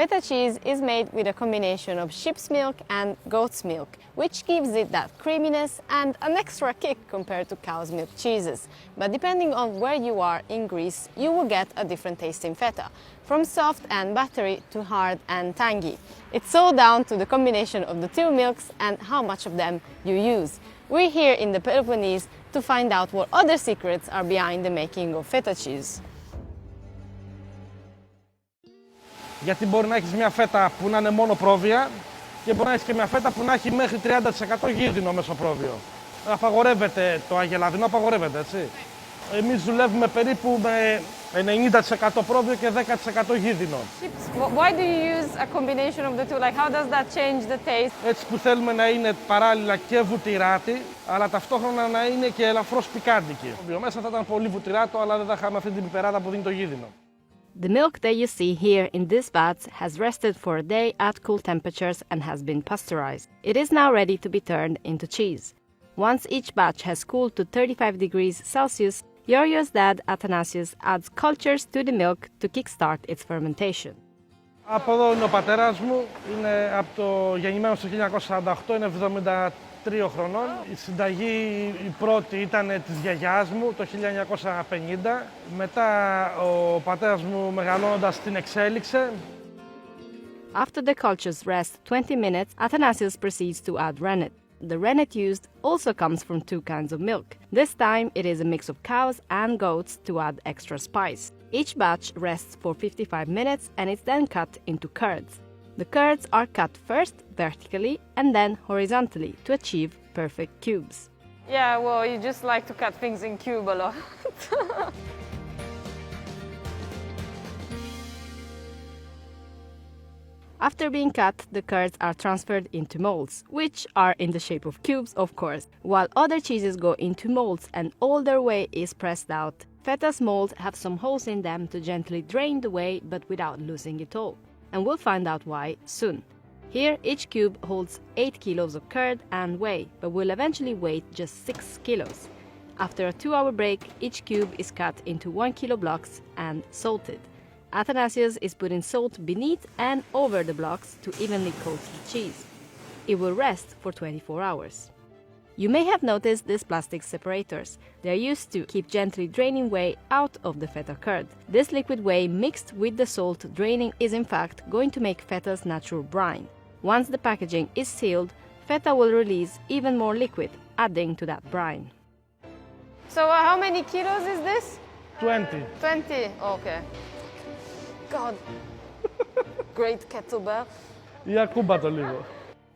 Feta cheese is made with a combination of sheep's milk and goat's milk, which gives it that creaminess and an extra kick compared to cow's milk cheeses. But depending on where you are in Greece, you will get a different tasting feta, from soft and buttery to hard and tangy. It's all down to the combination of the two milks and how much of them you use. We're here in the Peloponnese to find out what other secrets are behind the making of feta cheese. Γιατί μπορεί να έχεις μια φέτα που να είναι μόνο πρόβια και μπορεί να έχεις και μια φέτα που να έχει μέχρι 30% γίδινο μεσοπρόβιο. Απαγορεύεται το αγελαδινό, απαγορεύεται, έτσι. Εμείς δουλεύουμε περίπου με 90% πρόβιο και 10% γίδινο. Why do you use a combination of the two? Like, how does that change the taste? Έτσι που θέλουμε να είναι παράλληλα και βουτυράτη, αλλά ταυτόχρονα να είναι και ελαφρώς πικάντικη. Μέσα θα ήταν πολύ βουτυράτο, αλλά δεν θα είχαμε αυτή την πιπεράδα που δίνει το γίδινο. The milk that you see here in this vat has rested for a day at cool temperatures and has been pasteurized. It is now ready to be turned into cheese. Once each batch has cooled to 35 degrees Celsius, Yorio's dad, Athanasius, adds cultures to the milk to kickstart its fermentation. Από εδώ είναι ο πατέρας μου, είναι από το γεννημένος το 1948, είναι 73 χρονών. Η συνταγή η πρώτη ήταν της γιαγιάς μου το 1950. Μετά ο πατέρας μου μεγαλώνοντας την εξέλιξε. After the cultures rest 20 minutes, Athanasius proceeds to add rennet. The rennet used also comes from two kinds of milk. This time it is a mix of cows and goats to add extra spice. Each batch rests for 55 minutes and is then cut into curds. The curds are cut first vertically and then horizontally to achieve perfect cubes. Yeah, well, you just like to cut things in cube a lot. After being cut, the curds are transferred into molds, which are in the shape of cubes, of course. While other cheeses go into molds and all their whey is pressed out, feta's molds have some holes in them to gently drain the whey but without losing it all. And we'll find out why soon. Here, each cube holds 8 kilos of curd and whey, but will eventually weigh just 6 kilos. After a 2-hour break, each cube is cut into 1 kilo blocks and salted. Athanasius is putting salt beneath and over the blocks to evenly coat the cheese. It will rest for 24 hours. You may have noticed these plastic separators. They are used to keep gently draining whey out of the feta curd. This liquid whey mixed with the salt draining is in fact going to make feta's natural brine. Once the packaging is sealed, feta will release even more liquid, adding to that brine. So how many kilos is this? 20. 20, okay. God, great kettlebell. Για κούμπα το λίγο.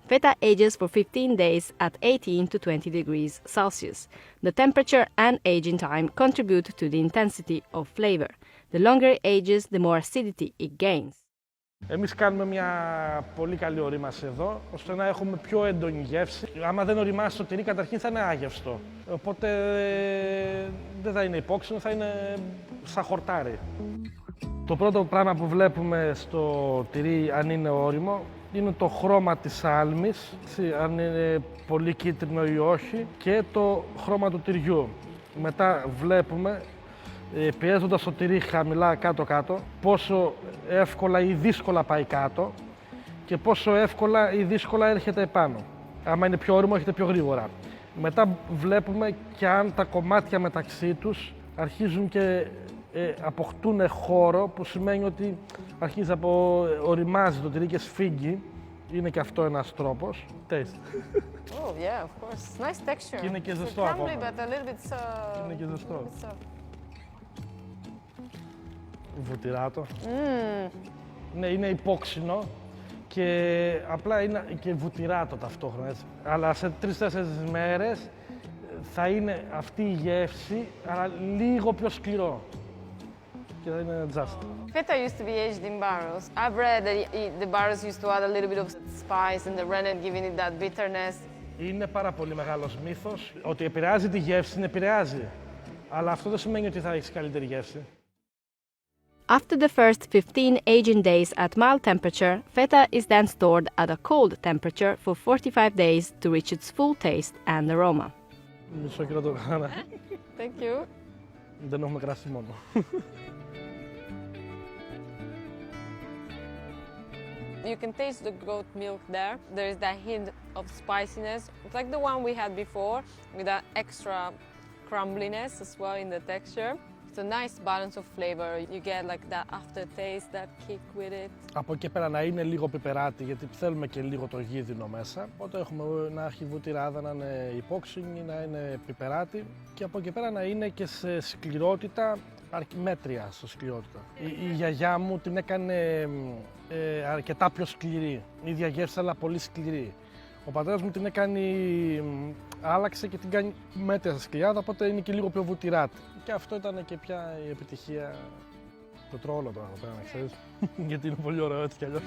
Feta ages for 15 days at 18 to 20 degrees Celsius. The temperature and aging time contribute to the intensity of flavor. The longer it ages, the more acidity it gains. Εμείς κάνουμε μια πολύ καλή ορίμαση εδώ, ώστε να έχουμε πιο έντονη γεύση. Άμα δεν οριμάσει το τυρί, καταρχήν θα είναι άγευστο. Οπότε δεν θα είναι υπόξινο, θα είναι σαν χορτάρι. Το πρώτο πράγμα που βλέπουμε στο τυρί, αν είναι όριμο, είναι το χρώμα της άλμης, αν είναι πολύ κίτρινο ή όχι, και το χρώμα του τυριού. Μετά βλέπουμε, πιέζοντας το τυρί χαμηλά κάτω-κάτω, πόσο εύκολα ή δύσκολα πάει κάτω και πόσο εύκολα ή δύσκολα έρχεται επάνω. Άμα είναι πιο όριμο, έρχεται πιο γρήγορα. Μετά βλέπουμε και αν τα κομμάτια μεταξύ τους αρχίζουν και αποκτούν χώρο, που σημαίνει ότι αρχίζει από οριμάζει το τυρί και σφίγγει. Είναι και αυτό ένας τρόπος. Taste. Oh yeah, of course. Nice texture. Και είναι και ζεστό ακόμα. But a little bit Είναι και ζεστό. Βουτυράτο. Ναι, είναι υπόξινο και απλά είναι και βουτυράτο ταυτόχρονα, έτσι. Αλλά σε 3-4 μέρες θα είναι αυτή η γεύση, αλλά λίγο πιο σκληρό. Και θα είναι just. Feta used to be aged in barrels. I've read that the barrels used to add a little bit of spice and the rennet giving it that bitterness. Είναι πάρα πολύ μεγάλος μύθος ότι επηρεάζει τη γεύση, την επηρεάζει. Αλλά αυτό δεν σημαίνει ότι θα έχεις καλύτερη γεύση. After the first 15 aging days at mild temperature, feta is then stored at a cold temperature for 45 days to reach its full taste and aroma. Μισό κιλό το κάνα. Thank you. Δεν έχουμε κρασί μόνο. You can taste the goat milk there. There is that hint of spiciness. It's like the one we had before, with that extra crumbliness as well in the texture. It's a nice balance of flavor. You get like that aftertaste, that kick with it. Από εκεί πέρα να είναι λίγο πιπεράτη, γιατί θέλουμε και λίγο το γίδινο μέσα. Οπότε έχουμε να έχει βουτυράδα, να είναι υπόξινη, να είναι πιπεράτη. Και από εκεί πέρα να είναι και σε σκληρότητα, μέτρια στο σκληρότητα. Η γιαγιά μου την έκανε αρκετά πιο σκληρή. Η ίδια γεύση, αλλά πολύ σκληρή. Ο πατέρας μου την έκανε, άλλαξε και την κάνει μέτρια στα σκληράδα, οπότε είναι και λίγο πιο βουτυράτη. Και αυτό ήταν και πια η επιτυχία. Το τρώω όλο τώρα, να ξέρεις, γιατί είναι πολύ ωραίο έτσι κι αλλιώς.